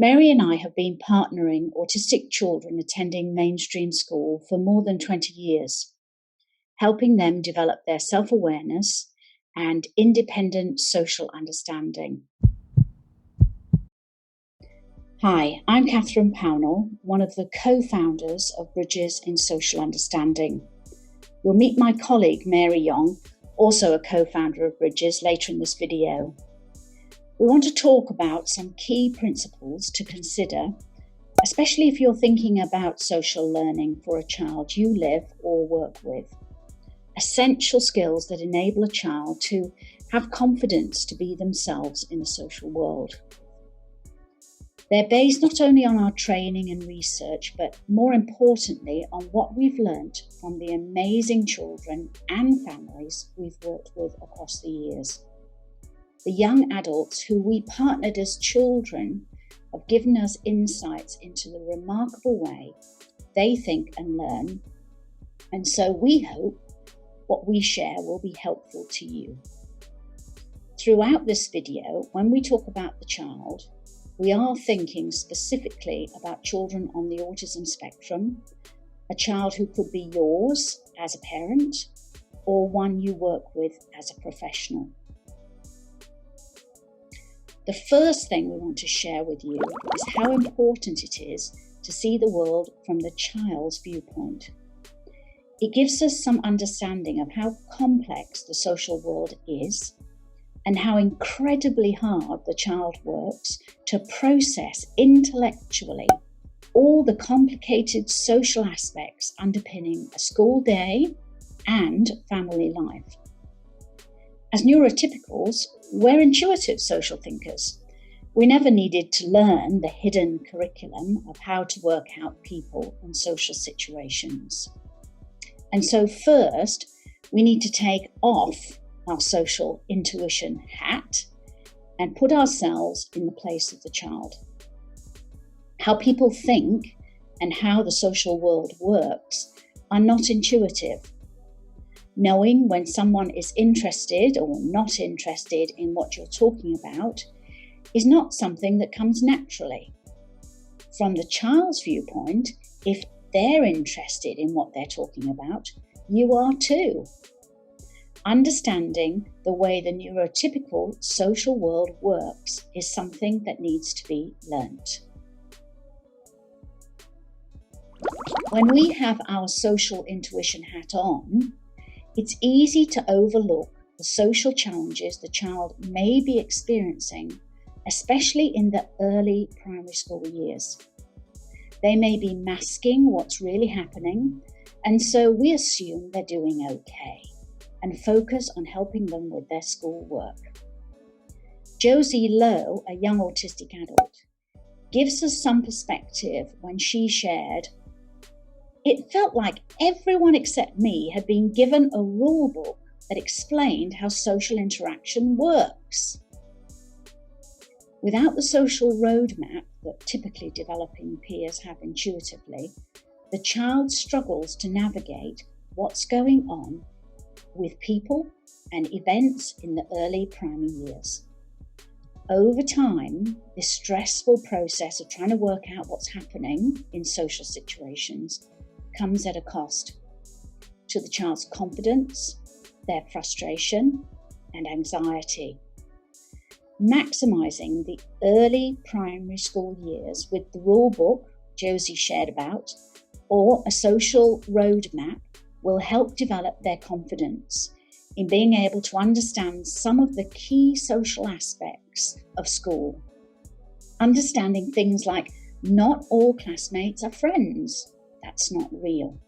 Mary and I have been partnering autistic children attending mainstream school for more than 20 years, helping them develop their self-awareness and independent social understanding. Hi, I'm Catherine Pownell, one of the co-founders of Bridges in Social Understanding. You'll meet my colleague Mary Young, also a co-founder of Bridges, later in this video. We want to talk about some key principles to consider, especially if you're thinking about social learning for a child you live or work with. Essential skills that enable a child to have confidence to be themselves in the social world. They're based not only on our training and research, but more importantly on what we've learnt from the amazing children and families we've worked with across the years. The young adults who we partnered as children have given us insights into the remarkable way they think and learn, and so we hope what we share will be helpful to you. Throughout this video, when we talk about the child, we are thinking specifically about children on the autism spectrum, a child who could be yours as a parent or one you work with as a professional. The first thing we want to share with you is how important it is to see the world from the child's viewpoint. It gives us some understanding of how complex the social world is and how incredibly hard the child works to process intellectually all the complicated social aspects underpinning a school day and family life. As neurotypicals, we're intuitive social thinkers. We never needed to learn the hidden curriculum of how to work out people and social situations. And so first, we need to take off our social intuition hat and put ourselves in the place of the child. How people think and how the social world works are not intuitive. Knowing when someone is interested or not interested in what you're talking about is not something that comes naturally. From the child's viewpoint, if they're interested in what they're talking about, you are too. Understanding the way the neurotypical social world works is something that needs to be learnt. When we have our social intuition hat on, it's easy to overlook the social challenges the child may be experiencing, especially in the early primary school years. They may be masking what's really happening, and so we assume they're doing okay and focus on helping them with their schoolwork. Josie Lowe, a young autistic adult, gives us some perspective when she shared, "It felt like everyone except me had been given a rule book that explained how social interaction works. Without the social roadmap that typically developing peers have intuitively, the child struggles to navigate what's going on with people and events in the early primary years. Over time, this stressful process of trying to work out what's happening in social situations comes at a cost to the child's confidence, their frustration, and anxiety. Maximising the early primary school years with the rule book Josie shared about, or a social roadmap, will help develop their confidence in being able to understand some of the key social aspects of school. Understanding things like not all classmates are friends. That's not real.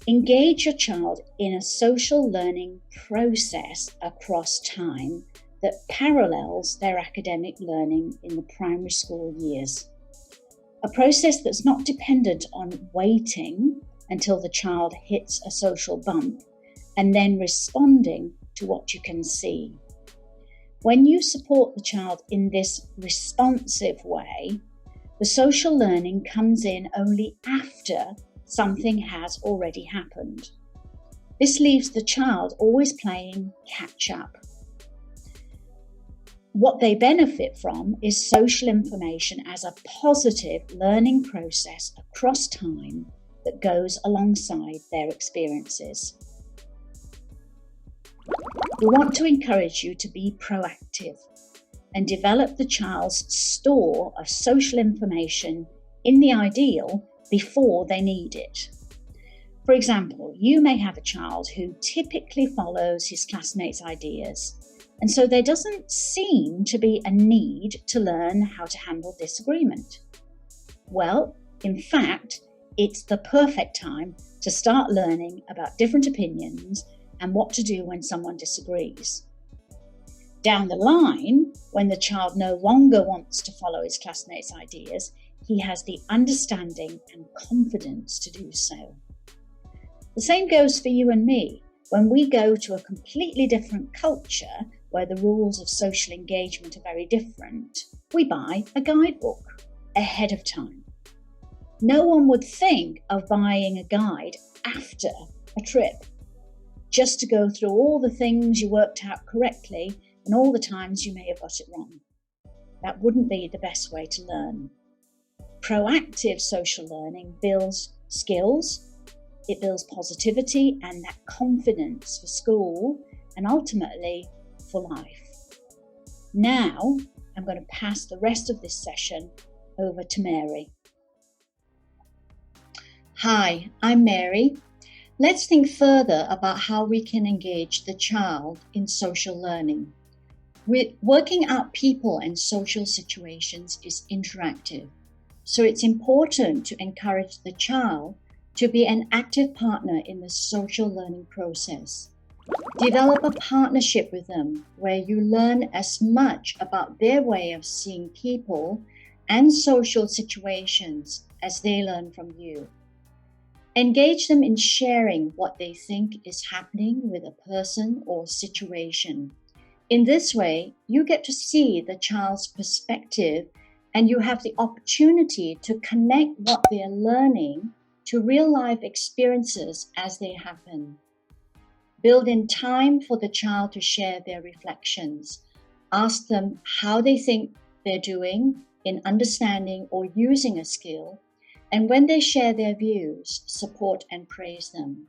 Engage your child in a social learning process across time that parallels their academic learning in the primary school years. A process that's not dependent on waiting until the child hits a social bump and then responding to what you can see. When you support the child in this responsive way, the social learning comes in only after something has already happened. This leaves the child always playing catch up. What they benefit from is social information as a positive learning process across time that goes alongside their experiences. We want to encourage you to be proactive and develop the child's store of social information, in the ideal, before they need it. For example, you may have a child who typically follows his classmates' ideas, and so there doesn't seem to be a need to learn how to handle disagreement. Well, in fact, it's the perfect time to start learning about different opinions and what to do when someone disagrees. Down the line, when the child no longer wants to follow his classmates' ideas, he has the understanding and confidence to do so. The same goes for you and me. When we go to a completely different culture where the rules of social engagement are very different, we buy a guidebook ahead of time. No one would think of buying a guide after a trip, just to go through all the things you worked out correctly and all the times you may have got it wrong. That wouldn't be the best way to learn. Proactive social learning builds skills, it builds positivity and that confidence for school and ultimately for life. Now, I'm going to pass the rest of this session over to Mary. Hi, I'm Mary. Let's think further about how we can engage the child in social learning. Working out people and social situations is interactive, so it's important to encourage the child to be an active partner in the social learning process. Develop a partnership with them where you learn as much about their way of seeing people and social situations as they learn from you. Engage them in sharing what they think is happening with a person or situation. In this way, you get to see the child's perspective and you have the opportunity to connect what they're learning to real-life experiences as they happen. Build in time for the child to share their reflections. Ask them how they think they're doing in understanding or using a skill, and when they share their views, support and praise them.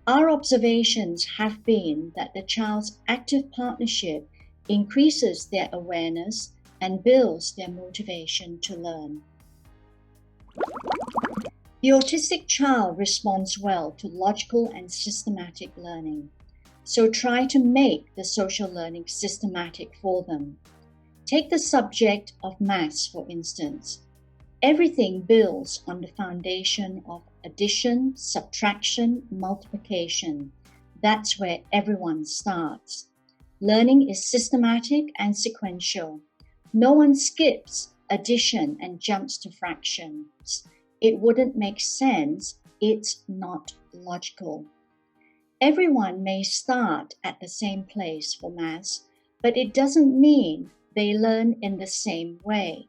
Our observations have been that the child's active partnership increases their awareness and builds their motivation to learn. The autistic child responds well to logical and systematic learning, so try to make the social learning systematic for them. Take the subject of maths, for instance. Everything builds on the foundation of addition, subtraction, multiplication. That's where everyone starts. Learning is systematic and sequential. No one skips addition and jumps to fractions. It wouldn't make sense. It's not logical. Everyone may start at the same place for maths, but it doesn't mean they learn in the same way.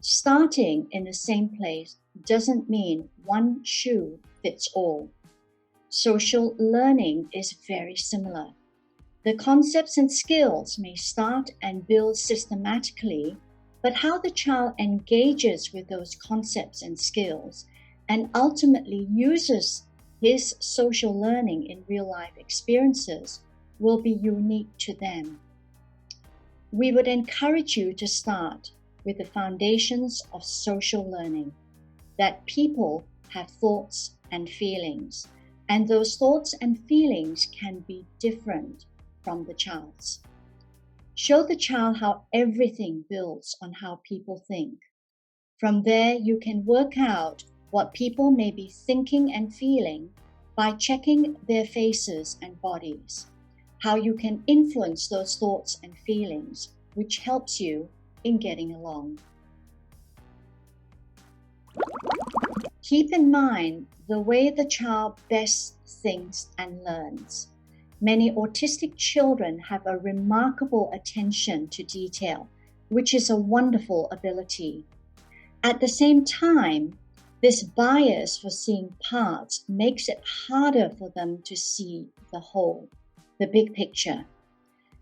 Starting in the same place doesn't mean one shoe fits all. Social learning is very similar. The concepts and skills may start and build systematically, but how the child engages with those concepts and skills and ultimately uses his social learning in real-life experiences will be unique to them. We would encourage you to start with the foundations of social learning, that people have thoughts and feelings, and those thoughts and feelings can be different from the child's. Show the child how everything builds on how people think. From there, you can work out what people may be thinking and feeling by checking their faces and bodies, how you can influence those thoughts and feelings, which helps you in getting along. Keep in mind the way the child best thinks and learns. Many autistic children have a remarkable attention to detail, which is a wonderful ability. At the same time, this bias for seeing parts makes it harder for them to see the whole, the big picture.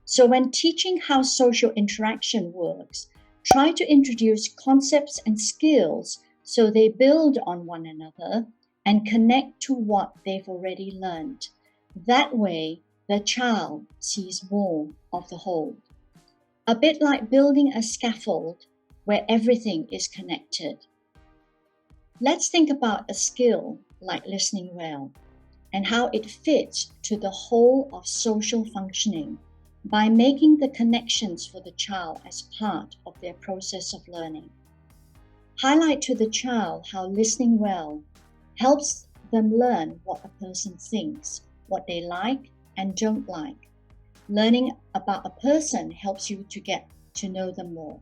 So when teaching how social interaction works, try to introduce concepts and skills so they build on one another and connect to what they've already learned. That way, the child sees more of the whole. A bit like building a scaffold where everything is connected. Let's think about a skill like listening well and how it fits to the whole of social functioning by making the connections for the child as part of their process of learning. Highlight to the child how listening well helps them learn what a person thinks, what they like and don't like. Learning about a person helps you to get to know them more,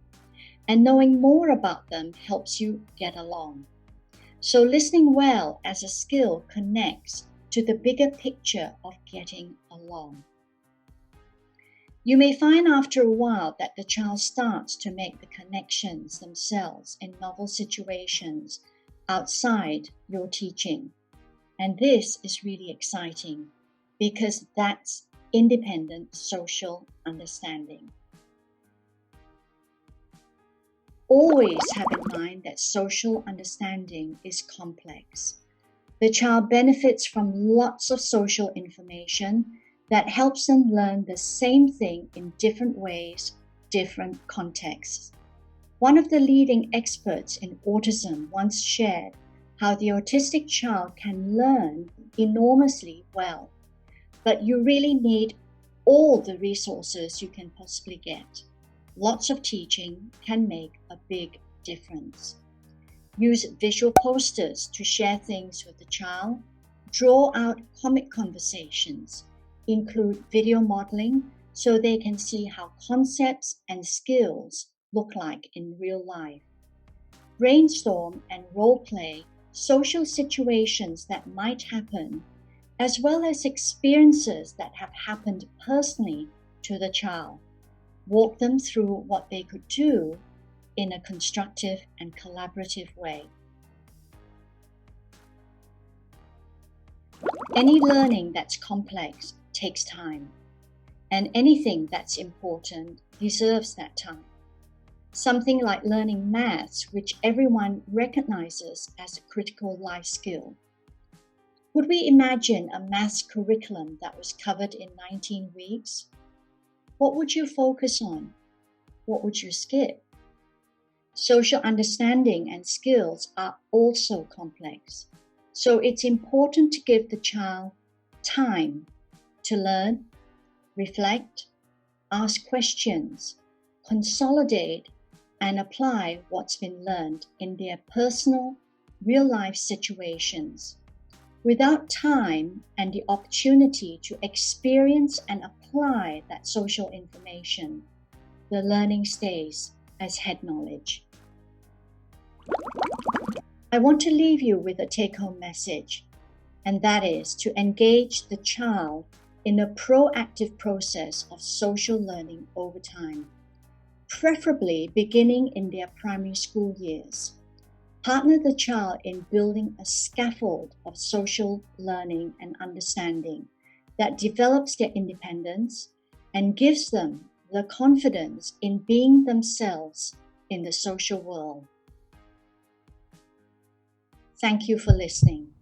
and knowing more about them helps you get along. So listening well as a skill connects to the bigger picture of getting along. You may find after a while that the child starts to make the connections themselves in novel situations outside your teaching. And this is really exciting because that's independent social understanding. Always have in mind that social understanding is complex. The child benefits from lots of social information that helps them learn the same thing in different ways, different contexts. One of the leading experts in autism once shared how the autistic child can learn enormously well, but you really need all the resources you can possibly get. Lots of teaching can make a big difference. Use visual posters to share things with the child. Draw out comic conversations. Include video modeling so they can see how concepts and skills look like in real life. Brainstorm and role play social situations that might happen, as well as experiences that have happened personally to the child. Walk them through what they could do in a constructive and collaborative way. Any learning that's complex takes time, and anything that's important deserves that time. Something like learning maths, which everyone recognizes as a critical life skill. Would we imagine a maths curriculum that was covered in 19 weeks? What would you focus on? What would you skip? Social understanding and skills are also complex, so it's important to give the child time to learn, reflect, ask questions, consolidate, and apply what's been learned in their personal, real-life situations. Without time and the opportunity to experience and apply that social information, the learning stays as head knowledge. I want to leave you with a take-home message, and that is to engage the child in a proactive process of social learning over time, preferably beginning in their primary school years. Partner the child in building a scaffold of social learning and understanding that develops their independence and gives them the confidence in being themselves in the social world. Thank you for listening.